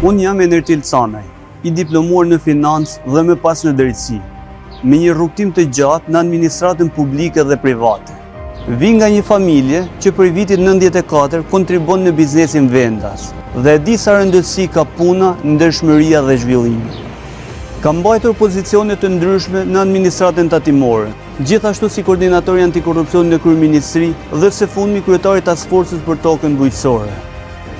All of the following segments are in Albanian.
Unë jam Enertil Canaj, i diplomuar në financë dhe më pas në drejtësi, me një rrugtim të gjatë në administratën publike dhe private. Vi nga një familje që për vitit 94 kontribon në biznesin vendas dhe e di sa rëndësi ka puna, ndershmëria dhe zhvillimi. Kam mbajtur pozicione të ndryshme në administratën tatimore, gjithashtu si koordinatori antikorrupsion në kryeministri dhe së fundmi kryetari i task force-s për tokën bujqësore.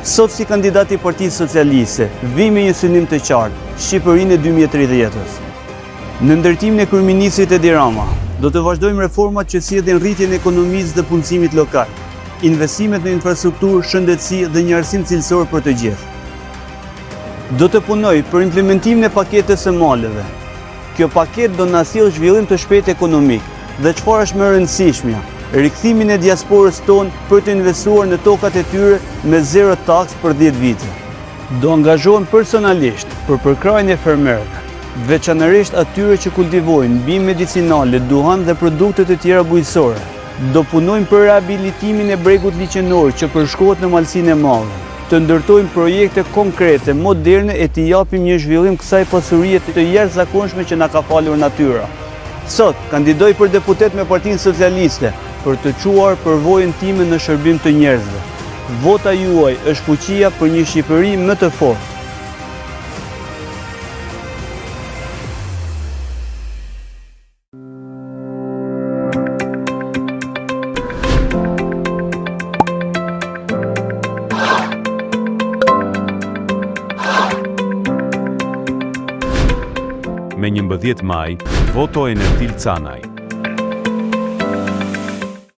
Sot si kandidat i Partisë Socialiste, vi me një synim të qartë, Shqipërinë e 2030-s. Në ndërtimin e kryeministrit Edi Rama, do të vazhdojmë reformat që sjellin rritjen e ekonomisë dhe punësimit lokal, investimet në infrastrukturë, shëndetësi dhe një arsim cilësor për të gjithë. Do të punoj për implementimin e paketës së maleve. Kjo paketë do na sjellë zhvillim të shpejtë ekonomik dhe çfarë është më e rëndësishmja, rikthimin e diasporës tonë për të investuar në tokat e tyre me zero taks për 10 vite. Do angazhohem personalisht për përkrajin e fermerëve, veçanërisht atyre që kultivojnë bimë medicinale, duhan dhe produkte të tjera bujqësore. Do punojmë për rehabilitimin e bregut liqenor që përshkohet në malsinë e madhe. Të ndërtojmë projekte konkrete, moderne e të japim një zhvillim kësaj pasurie të jashtëzakonshme që na ka falur natyra. Sot kandidoj për deputet me Partinë Socialiste për të quar përvojën time në shërbim të njerëzve. Vota juaj është fuqia për një Shqipëri më të fortë. Me 11 maj, voto Enertil Canaj.